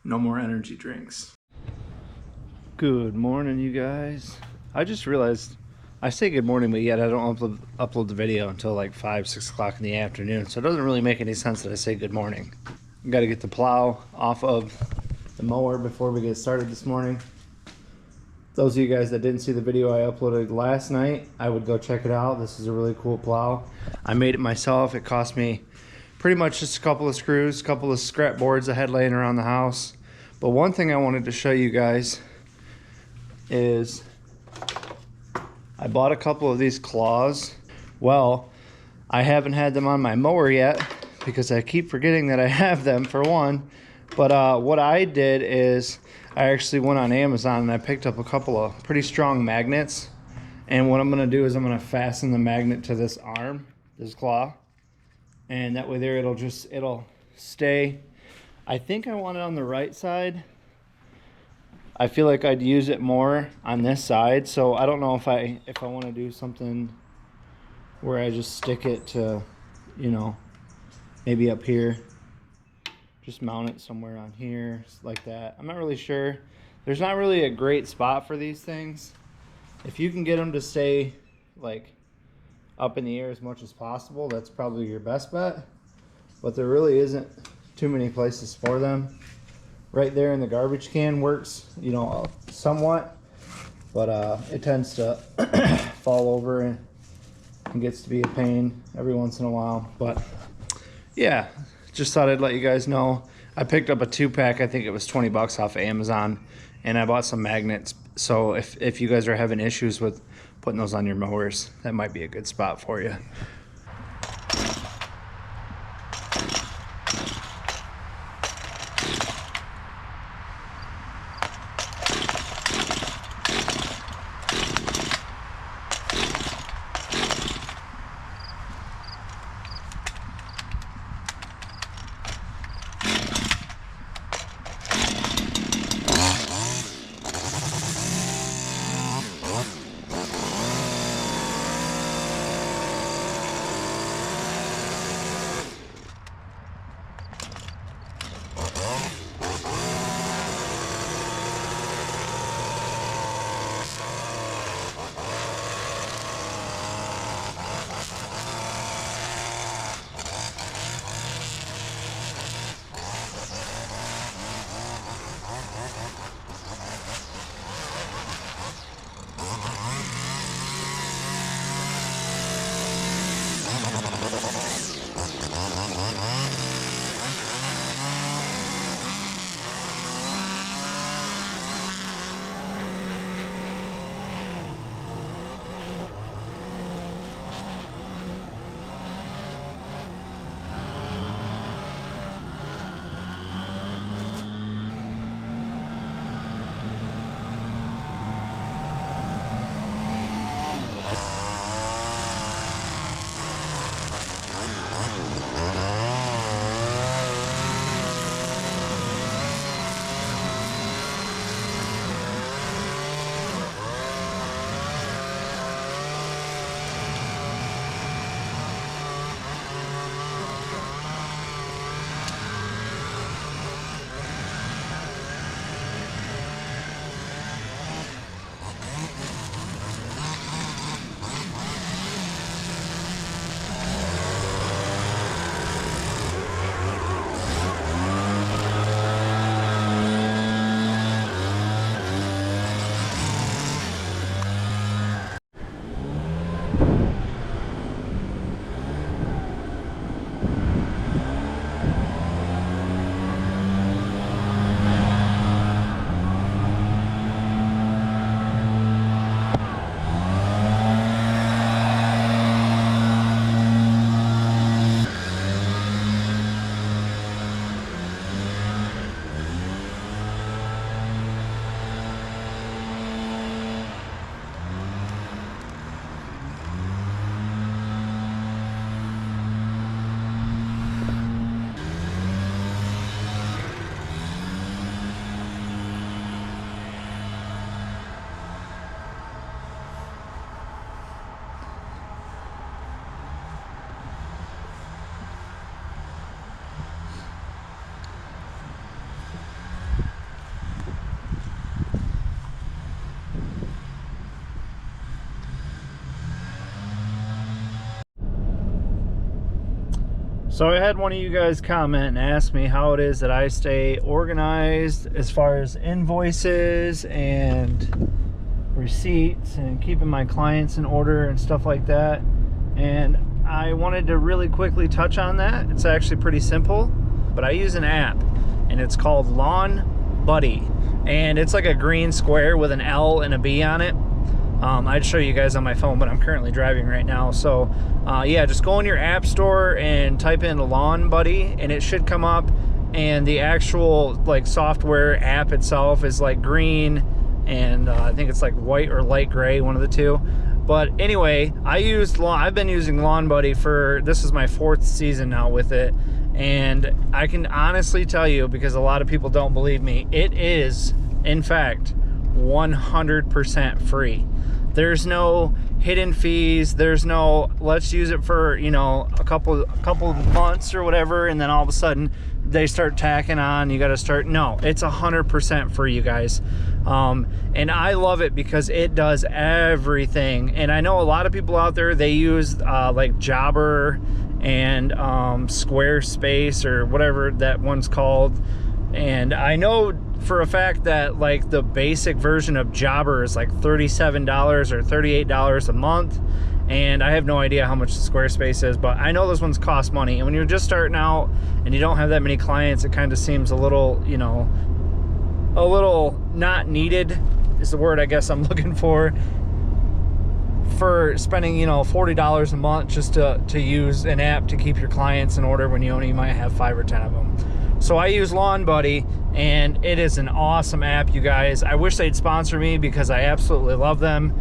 No more energy drinks. Good morning, you guys. I just realized I say good morning, but yet I don't upload the video until like 5-6 o'clock in the afternoon, so it doesn't really make any sense that I say good morning. I've got to get the plow off of the mower before we get started this morning. Those of you guys that didn't see the video I uploaded last night, I would go check it out. This is a really cool plow. I made it myself. It cost me pretty much just a couple of screws, a couple of scrap boards I had laying around the house. But one thing I wanted to show you guys is I bought a couple of these claws. Well, I haven't had them on my mower yet because I keep forgetting that I have them, for one. But what I did is I actually went on Amazon and I picked up a couple of pretty strong magnets. And what I'm going to do is I'm going to fasten the magnet to this arm, this claw. And that way there it'll stay. I think I want it on the right side. I feel like I'd use it more on this side, so I don't know if I want to do something where I just stick it to, you know, maybe up here. Just mount it somewhere on here, like that. I'm not really sure. There's not really a great spot for these things. If you can get them to stay like up in the air as much as possible, that's probably your best bet. But there really isn't too many places for them. Right there in the garbage can works, you know, somewhat, but it tends to fall over and gets to be a pain every once in a while. But yeah, just thought I'd let you guys know. I picked up a 2-pack, I think it was 20 bucks off of Amazon, and I bought some magnets. So if you guys are having issues with putting those on your mowers, that might be a good spot for you. So I had one of you guys comment and ask me how it is that I stay organized as far as invoices and receipts and keeping my clients in order and stuff like that. And I wanted to really quickly touch on that. It's actually pretty simple, but I use an app and it's called Lawn Buddy. And it's like a green square with an L and a B on it. I'd show you guys on my phone, but I'm currently driving right now. So yeah, just go in your app store and type in Lawn Buddy and it should come up. And the actual like software app itself is like green and I think it's like white or light gray, one of the two. But anyway, I've been using Lawn Buddy for, this is my 4th season now with it. And I can honestly tell you, because a lot of people don't believe me, it is, in fact, 100% free. There's no hidden fees. There's no, let's use it for, you know, a couple months or whatever, and then all of a sudden they start tacking on. You got to start. No, it's 100% free, you guys. And I love it because it does everything. And I know a lot of people out there, they use like Jobber and Squarespace or whatever that one's called. And I know for a fact that like the basic version of Jobber is like $37 or $38 a month. And I have no idea how much Squarespace is, but I know those ones cost money. And when you're just starting out and you don't have that many clients, it kind of seems a little, you know, a little not needed is the word I guess I'm looking for spending, you know, $40 a month just to use an app to keep your clients in order when you only might have 5 or 10 of them. So I use Lawn Buddy, and it is an awesome app, you guys. I wish they'd sponsor me because I absolutely love them.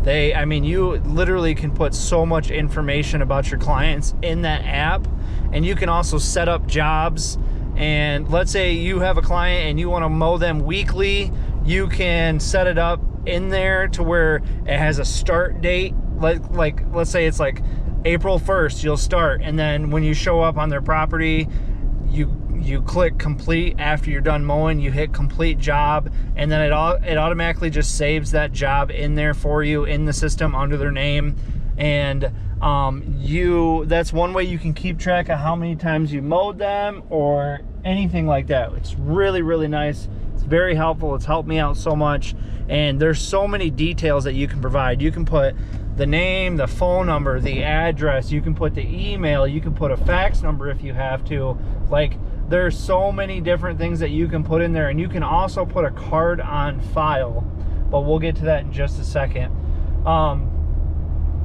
I mean, you literally can put so much information about your clients in that app, and you can also set up jobs. And let's say you have a client and you want to mow them weekly, you can set it up in there to where it has a start date. Like let's say it's like April 1st, you'll start, and then when you show up on their property, you click complete. After you're done mowing, you hit complete job, and then it automatically just saves that job in there for you in the system under their name. And that's one way you can keep track of how many times you mowed them or anything like that. It's really, really nice. It's very helpful. It's helped me out so much. And there's so many details that you can provide. You can put the name, the phone number, the address, you can put the email, you can put a fax number if you have to. Like, there's so many different things that you can put in there, and you can also put a card on file, but we'll get to that in just a second.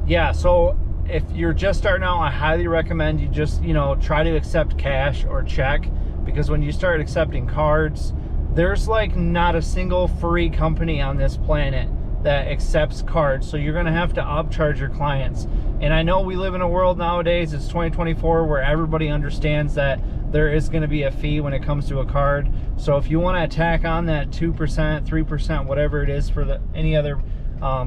Yeah, so if you're just starting out, I highly recommend you just, you know, try to accept cash or check, because when you start accepting cards, there's like not a single free company on this planet that accepts cards. So you're gonna have to upcharge your clients. And I know we live in a world nowadays, it's 2024, where everybody understands that there is gonna be a fee when it comes to a card. So if you wanna attack on that 2%, 3%, whatever it is for any other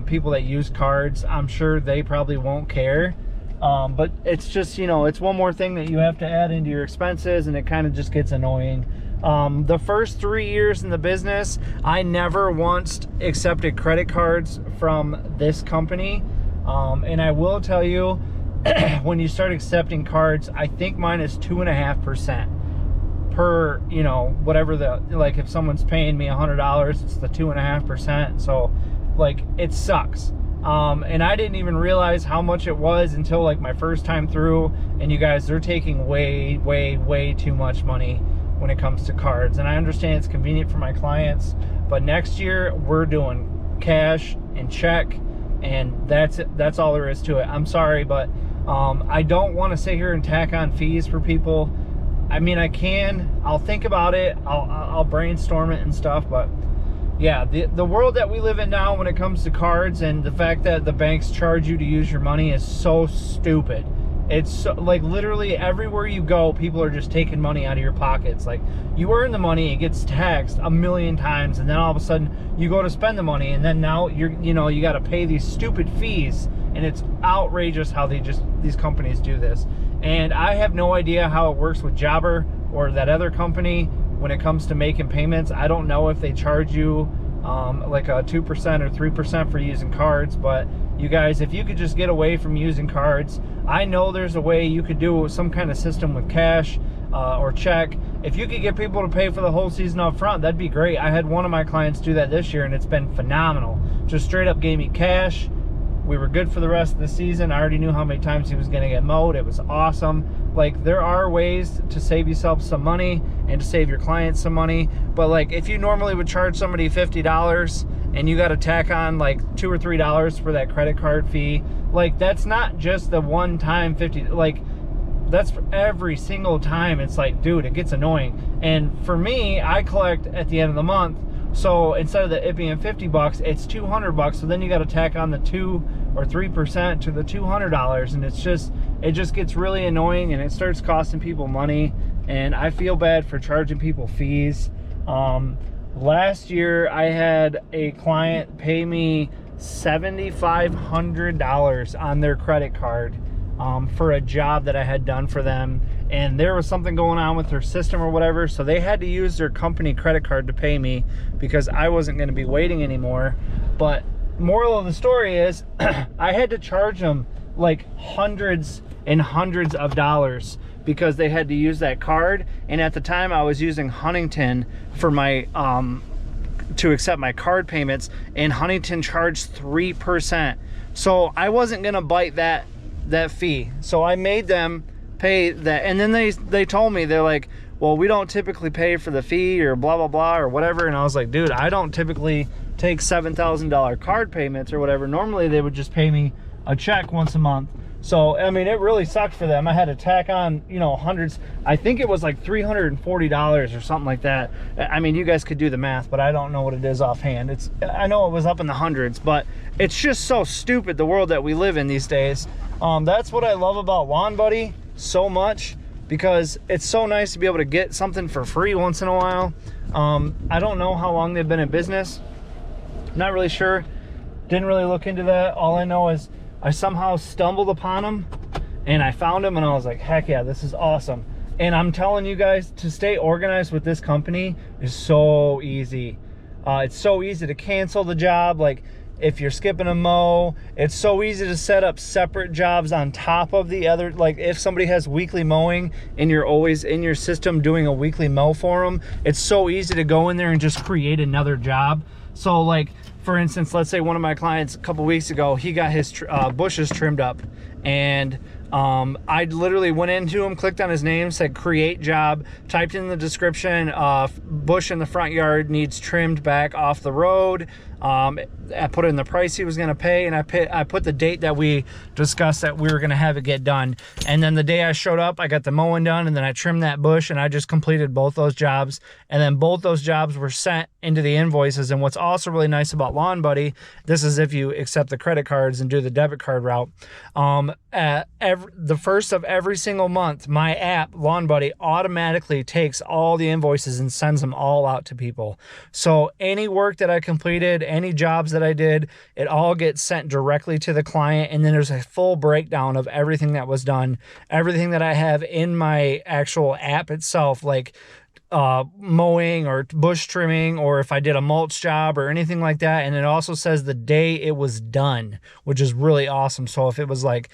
people that use cards, I'm sure they probably won't care. But it's just, you know, it's one more thing that you have to add into your expenses, and it kind of just gets annoying. The first 3 years in the business, I never once accepted credit cards from this company. And I will tell you, when you start accepting cards, I think mine is 2.5% per, you know, whatever like if someone's paying me $100, it's the 2.5%. So like, it sucks. And I didn't even realize how much it was until like my first time through. And you guys, they're taking way, way, way too much money when it comes to cards. And I understand it's convenient for my clients, but next year we're doing cash and check, and that's all there is to it. I'm sorry, but I don't want to sit here and tack on fees for people. I mean, I'll think about it, I'll brainstorm it and stuff, but yeah, the world that we live in now when it comes to cards, and the fact that the banks charge you to use your money, is so stupid. It's so, like, literally everywhere you go, people are just taking money out of your pockets. Like, you earn the money, it gets taxed 1,000,000 times, and then all of a sudden you go to spend the money, and then now you got to pay these stupid fees, and it's outrageous how these companies do this. And I have no idea how it works with Jobber or that other company when it comes to making payments. I don't know if they charge you like a 2% or 3% for using cards. But you guys, if you could just get away from using cards, I know there's a way you could do some kind of system with cash or check. If you could get people to pay for the whole season up front, that'd be great. I had one of my clients do that this year, and it's been phenomenal. Just straight up gave me cash. We were good for the rest of the season. I already knew how many times he was going to get mowed. It was awesome. Like, there are ways to save yourself some money and to save your clients some money. But like, if you normally would charge somebody $50 and you got to tack on like $2 or $3 for that credit card fee, like, that's not just the one time 50, like, that's for every single time. It's like, dude, it gets annoying. And for me, I collect at the end of the month. So instead of it being $50, it's $200. So then you got to tack on the 2 or 3% to the $200, and it just gets really annoying, and it starts costing people money. And I feel bad for charging people fees. Last year I had a client pay me $7,500 on their credit card for a job that I had done for them, and there was something going on with their system or whatever, so they had to use their company credit card to pay me because I wasn't going to be waiting anymore. But moral of the story is I had to charge them like hundreds and hundreds of dollars because they had to use that card. And at the time I was using Huntington for my to accept my card payments, and Huntington charged 3%, so I wasn't gonna bite that fee. So I made them pay that, and then they told me, they're like, well, we don't typically pay for the fee or blah blah blah or whatever. And I was like, dude, I don't typically take $7,000 card payments or whatever. Normally they would just pay me a check once a month. So I mean, it really sucked for them. I had to tack on, you know, hundreds. I think it was like $340 or something like that. I mean, you guys could do the math, but I don't know what it is offhand. I know it was up in the hundreds, but it's just so stupid, the world that we live in these days. That's what I love about Lawn Buddy so much, because it's so nice to be able to get something for free once in a while. I don't know how long they've been in business. Not really sure. Didn't really look into that. All I know is I somehow stumbled upon them and I found them, and I was like, heck yeah, this is awesome. And I'm telling you guys, to stay organized with this company is so easy. It's so easy to cancel the job. Like, if you're skipping a mow, it's so easy to set up separate jobs on top of the other. Like, if somebody has weekly mowing and you're always in your system doing a weekly mow for them, it's so easy to go in there and just create another job. So like, for instance, let's say one of my clients a couple weeks ago, he got his bushes trimmed up, and I literally went into him, clicked on his name, said create job, typed in the description, bush in the front yard needs trimmed back off the road. I put in the price he was going to pay, and I put the date that we discussed that we were going to have it get done. And then the day I showed up, I got the mowing done, and then I trimmed that bush, and I just completed both those jobs. And then both those jobs were sent into the invoices. And what's also really nice about Lawn Buddy, this is if you accept the credit cards and do the debit card route, the first of every single month, my app, Lawn Buddy, automatically takes all the invoices and sends them all out to people. So any work that I completed, any jobs that I did, it all gets sent directly to the client. And then there's a full breakdown of everything that was done, everything that I have in my actual app itself, like mowing or bush trimming, or if I did a mulch job or anything like that. And it also says the day it was done, which is really awesome. So if it was like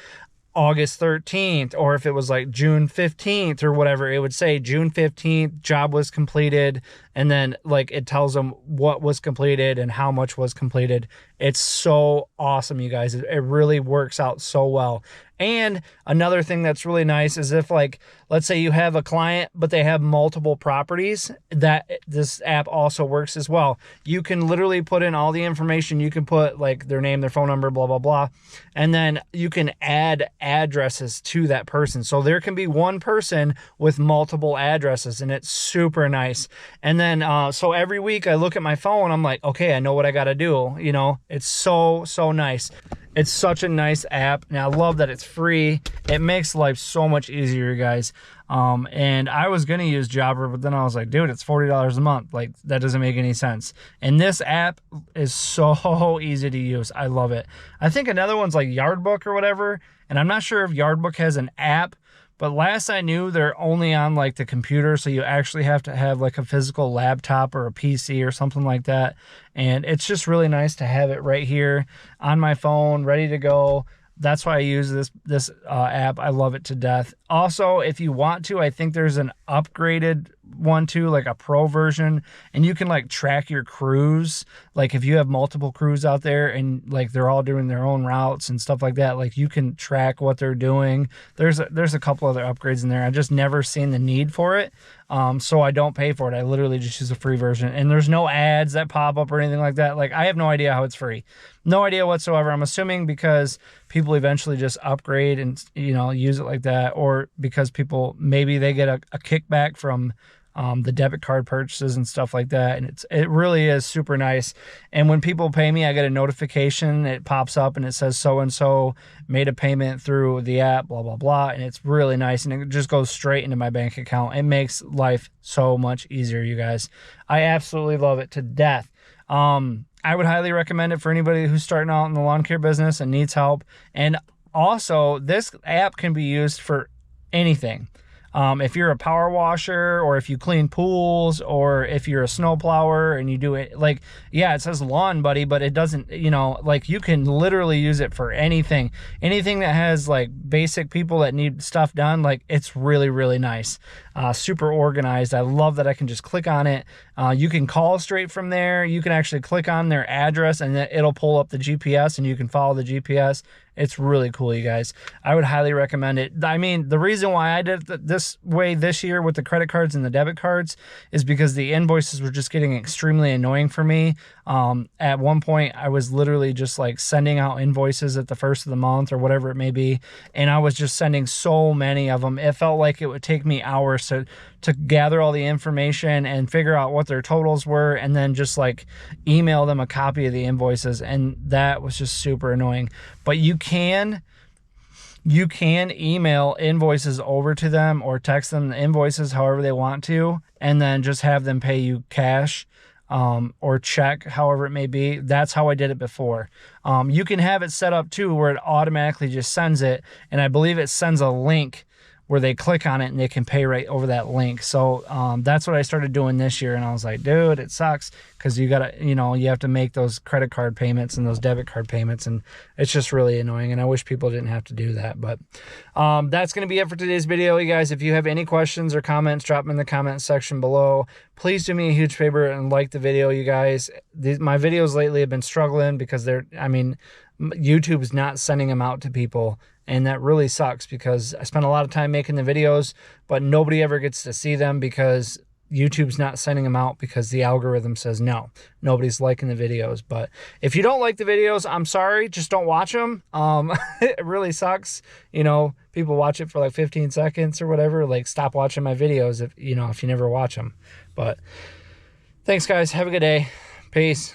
August 13th, or if it was like June 15th or whatever, it would say June 15th, job was completed. And then like it tells them what was completed and how much was completed. It's so awesome, you guys. It really works out so well. And another thing that's really nice is if, like, let's say you have a client, but they have multiple properties, that this app also works as well. You can literally put in all the information. You can put like their name, their phone number, blah, blah, blah. And then you can add addresses to that person. So there can be one person with multiple addresses, and it's super nice. And then, so every week I look at my phone, I'm like, okay, I know what I got to do. You know, it's so nice. It's such a nice app, and I love that it's free. It makes life so much easier, guys. And I was going to use Jobber, but then I was like, dude, it's $40 a month. Like, that doesn't make any sense. And this app is so easy to use. I love it. I think another one's like Yardbook or whatever, and I'm not sure if Yardbook has an app, But last I knew, they're only on like the computer, so you actually have to have like a physical laptop or a PC or something like that. And it's just really nice to have it right here on my phone, ready to go. That's why I use this app. I love it to death. Also, if you want to, I think there's an upgraded one too, like a pro version, and you can like track your crews. Like if you have multiple crews out there and like they're all doing their own routes and stuff like that, like you can track what they're doing. There's a couple other upgrades in there. I just never seen the need for it. So I don't pay for it. I literally just use a free version, and there's no ads that pop up or anything like that. Like I have no idea how it's free. No idea whatsoever. I'm assuming because people eventually just upgrade and, you know, use it like that, or because people, maybe they get a kickback from the debit card purchases and stuff like that. And it really is super nice. And when people pay me, I get a notification. It pops up and it says so-and-so made a payment through the app, blah, blah, blah. And it's really nice. And it just goes straight into my bank account. It makes life so much easier, you guys. I absolutely love it to death. I would highly recommend it for anybody who's starting out in the lawn care business and needs help. And also, this app can be used for anything. If you're a power washer, or if you clean pools, or if you're a snow plower and you do it, like, yeah, it says lawn buddy, but it doesn't, you know, like you can literally use it for anything that has like basic people that need stuff done. Like it's really, really nice. Super organized. I love that I can just click on it. You can call straight from there. You can actually click on their address and it'll pull up the GPS and you can follow the GPS. It's really cool, you guys. I would highly recommend it. I mean, the reason why I did it this way this year with the credit cards and the debit cards is because the invoices were just getting extremely annoying for me. At one point, I was literally just like sending out invoices at the first of the month or whatever it may be, and I was just sending so many of them. It felt like it would take me hours to gather all the information and figure out what their totals were, and then just like email them a copy of the invoices, and that was just super annoying. But you can email invoices over to them or text them the invoices however they want to, and then just have them pay you cash or check, however it may be. That's how I did it before. You can have it set up too where it automatically just sends it, and I believe it sends a link where they click on it and they can pay right over that link. So that's what I started doing this year, and I was like, dude, it sucks because you gotta, you know, you have to make those credit card payments and those debit card payments, and it's just really annoying, and I wish people didn't have to do that. But that's gonna be it for today's video, you guys. If you have any questions or comments, drop them in the comment section below. Please do me a huge favor and like the video, you guys. My videos lately have been struggling because YouTube's not sending them out to people, and that really sucks because I spend a lot of time making the videos, but nobody ever gets to see them because YouTube's not sending them out because the algorithm says no, nobody's liking the videos. But if you don't like the videos, I'm sorry, just don't watch them. It really sucks. You know, people watch it for like 15 seconds or whatever. Like, stop watching my videos if you never watch them. But thanks, guys. Have a good day. Peace.